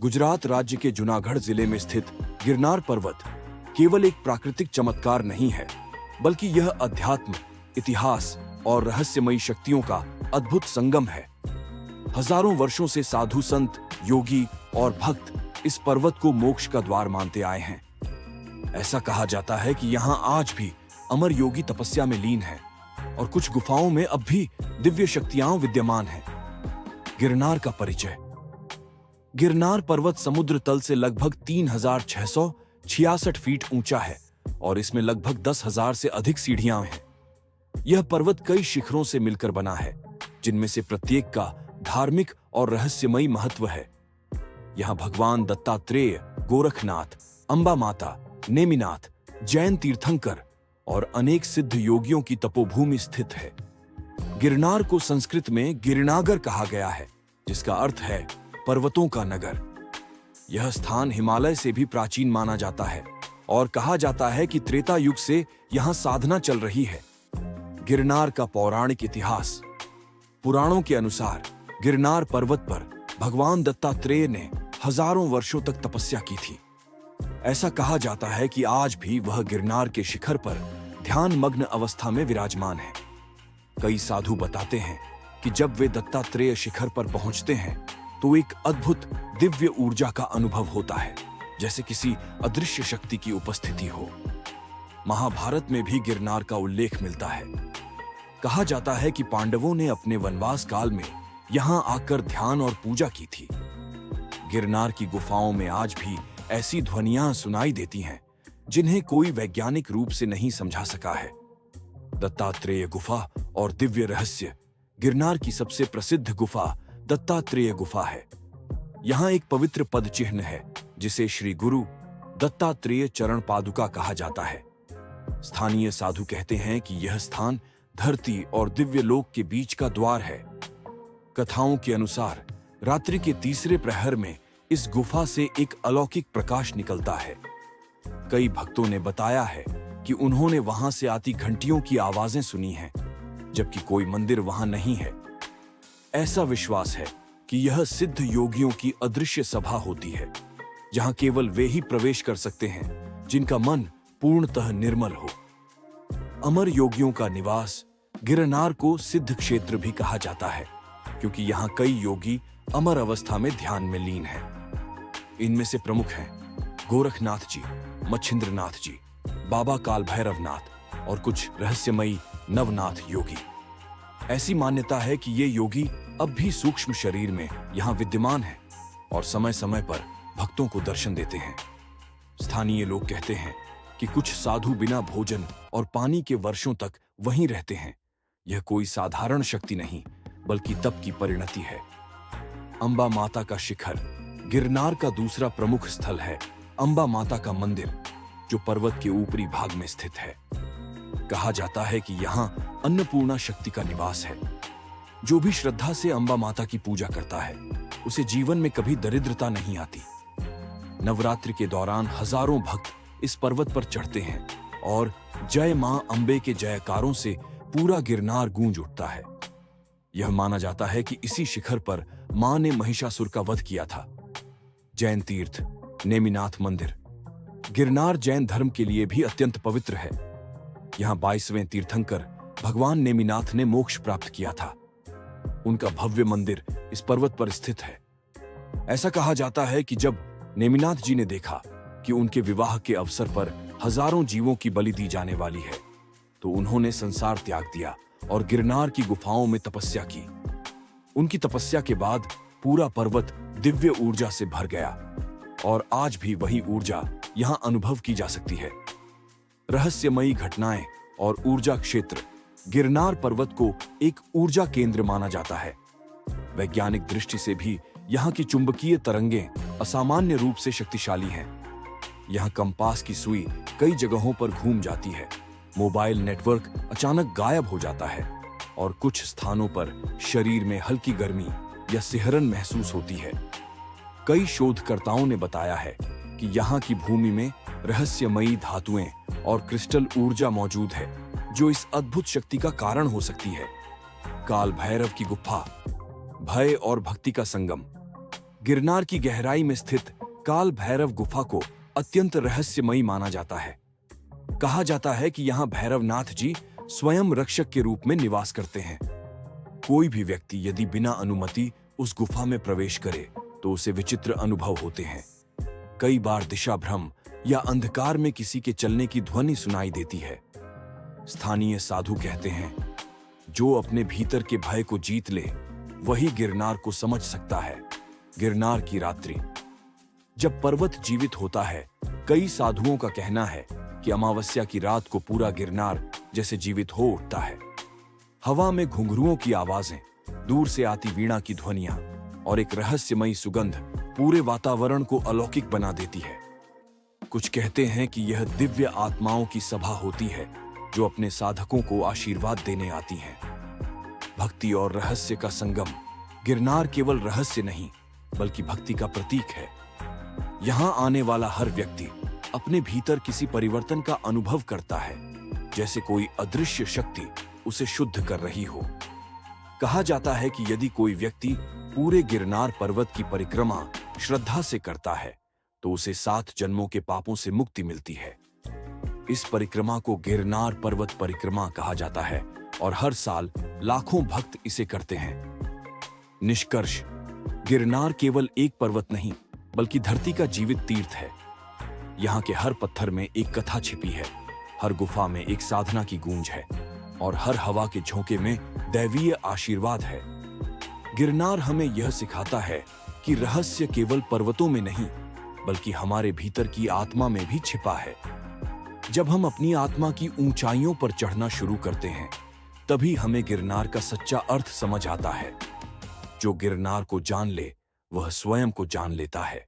गुजरात राज्य के जूनागढ़ जिले में स्थित गिरनार पर्वत केवल एक प्राकृतिक चमत्कार नहीं है, बल्कि यह अध्यात्म, इतिहास और रहस्यमयी शक्तियों का अद्भुत संगम है। हजारों वर्षों से साधु संत, योगी और भक्त इस पर्वत को मोक्ष का द्वार मानते आए हैं। ऐसा कहा जाता है कि यहाँ आज भी अमर योगी तपस्या में लीन हैं और कुछ गुफाओं में अब भी दिव्य शक्तियां विद्यमान हैं। गिरनार का परिचय। गिरनार पर्वत समुद्र तल से लगभग 3666 फीट ऊंचा है और इसमें लगभग 10,000 से अधिक सीढ़ियां हैं। यह पर्वत कई शिखरों से मिलकर बना है, जिनमें से प्रत्येक का धार्मिक और रहस्यमयी महत्व है। यहाँ भगवान दत्तात्रेय, गोरखनाथ, अंबा माता, नेमिनाथ, जैन तीर्थंकर और अनेक सिद्ध योगियों की तपोभूमि स्थित है। गिरनार को संस्कृत में गिरनागर कहा गया है, जिसका अर्थ है पर्वतों का नगर। यह स्थान हिमालय से भी प्राचीन माना जाता है और कहा जाता है कि त्रेता युग से यहाँ साधना चल रही है। गिरनार का पौराणिक इतिहास। पुराणों के अनुसार गिरनार पर्वत पर भगवान दत्तात्रेय ने हजारों वर्षों तक तपस्या की थी। ऐसा कहा जाता है कि आज भी वह गिरनार के शिखर पर ध्यान मग्न अवस्था में विराजमान है। कई साधु बताते हैं कि जब वे दत्तात्रेय शिखर पर पहुंचते हैं तो एक अद्भुत दिव्य ऊर्जा का अनुभव होता है, जैसे किसी अदृश्य शक्ति की उपस्थिति हो। महाभारत में भी गिरनार का उल्लेख मिलता है। कहा जाता है कि पांडवों ने अपने वनवास काल में यहां आकर ध्यान और पूजा की थी। गिरनार की गुफाओं में आज भी ऐसी ध्वनियां सुनाई देती हैं जिन्हें कोई वैज्ञानिक रूप से नहीं समझा सका है। दत्तात्रेय गुफा और दिव्य रहस्य। गिरनार की सबसे प्रसिद्ध गुफा दत्तात्रेय गुफा है। यहाँ एक पवित्र पद चिन्ह है जिसे श्री गुरु दत्तात्रेय चरण पादुका कहा जाता है। स्थानीय साधु कहते हैं कि यह स्थान धरती और दिव्य लोक के बीच का द्वार है। कथाओं के अनुसार रात्रि के तीसरे प्रहर में इस गुफा से एक अलौकिक प्रकाश निकलता है। कई भक्तों ने बताया है कि उन्होंने वहां से आती घंटियों की आवाजें सुनी हैं, जबकि कोई मंदिर वहां नहीं है। ऐसा विश्वास है कि यह सिद्ध योगियों की अदृश्य सभा होती है, जहां केवल वे ही प्रवेश कर सकते हैं जिनका मन पूर्णतः निर्मल हो। अमर योगियों का निवास। गिरनार को सिद्ध क्षेत्र भी कहा जाता है, क्योंकि यहाँ कई योगी अमर अवस्था में ध्यान में लीन हैं। इनमें से प्रमुख हैं गोरखनाथ जी, मच्छिंद्रनाथ जी, बाबा काल भैरवनाथ और कुछ रहस्यमयी नवनाथ योगी। ऐसी मान्यता है कि ये योगी अब भी सूक्ष्म शरीर में यहाँ विद्यमान हैं और समय समय पर भक्तों को दर्शन देते हैं। स्थानीय लोग कहते हैं कि कुछ साधु बिना भोजन और पानी के वर्षों तक वहीं रहते हैं। यह कोई साधारण शक्ति नहीं, बल्कि तप की परिणति है। अंबा माता का शिखर। गिरनार का दूसरा प्रमुख स्थल है अंबा माता का मंदिर, जो पर्वत के ऊपरी भाग में स्थित है। कहा जाता है कि यहाँ अन्नपूर्णा शक्ति का निवास है। जो भी श्रद्धा से अंबा माता की पूजा करता है, उसे जीवन में कभी दरिद्रता नहीं आती। नवरात्रि के दौरान हजारों भक्त इस पर्वत पर चढ़ते हैं और जय मां अंबे के जयकारों से पूरा गिरनार गूंज उठता है। यह माना जाता है कि इसी शिखर पर मां ने महिषासुर का वध किया था। जैन तीर्थ। नेमिनाथ मंदिर। गिरनार जैन धर्म के लिए भी अत्यंत पवित्र है। यहाँ 22वें तीर्थंकर भगवान नेमिनाथ ने मोक्ष प्राप्त किया था। उनका भव्य मंदिर इस पर्वत पर स्थित है। ऐसा कहा जाता है कि जब नेमिनाथ जी ने देखा कि उनके विवाह के अवसर पर हजारों जीवों की बलि दी जाने वाली है, तो उन्होंने संसार त्याग दिया और गिरनार की गुफाओं में तपस्या की। उनकी तपस्या के बाद पूरा पर्वत दिव्य ऊर्जा से भर गया और आज भी वही ऊर्जा यहाँ अनुभव की जा सकती है। रहस्यमयी घटनाएं और ऊर्जा क्षेत्र। गिरनार पर्वत को एक ऊर्जा केंद्र माना जाता है। वैज्ञानिक दृष्टि से भी यहाँ की चुंबकीय तरंगें असामान्य रूप से शक्तिशाली हैं। यहाँ कंपास की सुई कई जगहों पर घूम जाती है। मोबाइल नेटवर्क अचानक गायब हो जाता है और कुछ स्थानों पर शरीर में हल्की गर्मी या सिहरन महसूस होती है। कई शोधकर्ताओं ने बताया है कि यहाँ की भूमि में रहस्यमयी धातुएं और क्रिस्टल ऊर्जा मौजूद है, जो इस अद्भुत शक्ति का कारण हो सकती है। काल भैरव की गुफा। भय और भक्ति का संगम। गिरनार की गहराई में स्थित काल भैरव गुफा को अत्यंत रहस्यमयी माना जाता है। कहा जाता है कि यहाँ भैरवनाथ जी स्वयं रक्षक के रूप में निवास करते हैं। कोई भी व्यक्ति यदि बिना अनुमति उस गुफा में प्रवेश करे तो उसे विचित्र अनुभव होते हैं। कई बार दिशा भ्रम या अंधकार में किसी के चलने की ध्वनि सुनाई देती है। स्थानीय साधु कहते हैं, जो अपने भीतर के भय को जीत ले वही गिरनार को समझ सकता है। गिरनार की रात्रि। जब पर्वत जीवित होता है, कई साधुओं का कहना है कि अमावस्या की रात को पूरा गिरनार जैसे जीवित हो उठता है। हवा में घुंघरुओं की आवाजें, दूर से आती वीणा की ध्वनियां और एक रहस्यमयी सुगंध पूरे वातावरण को अलौकिक बना देती है। कुछ कहते हैं कि यह दिव्य आत्माओं की सभा होती है जो अपने साधकों को आशीर्वाद देने आती हैं। भक्ति और रहस्य का संगम। गिरनार केवल रहस्य नहीं बल्कि भक्ति का प्रतीक है। यहाँ आने वाला हर व्यक्ति अपने भीतर किसी परिवर्तन का अनुभव करता है, जैसे कोई अदृश्य शक्ति उसे शुद्ध कर रही हो। कहा जाता है कि यदि कोई व्यक्ति पूरे गिरनार पर्वत की परिक्रमा श्रद्धा से करता है तो उसे 7 जन्मों के पापों से मुक्ति मिलती है। इस परिक्रमा को गिरनार पर्वत परिक्रमा कहा जाता है और हर साल लाखों भक्त इसे करते हैं। निष्कर्ष, गिरनार केवल एक पर्वत नहीं बल्कि धरती का जीवित तीर्थ है। यहाँ के हर पत्थर में एक कथा छिपी है, हर गुफा में एक साधना की गूंज है और हर हवा के झोंके में दैवीय आशीर्वाद है। गिरनार हमें यह सिखाता है कि रहस्य केवल पर्वतों में नहीं बल्कि हमारे भीतर की आत्मा में भी छिपा है। जब हम अपनी आत्मा की ऊंचाइयों पर चढ़ना शुरू करते हैं, तभी हमें गिरनार का सच्चा अर्थ समझ आता है। जो गिरनार को जान ले, वह स्वयं को जान लेता है।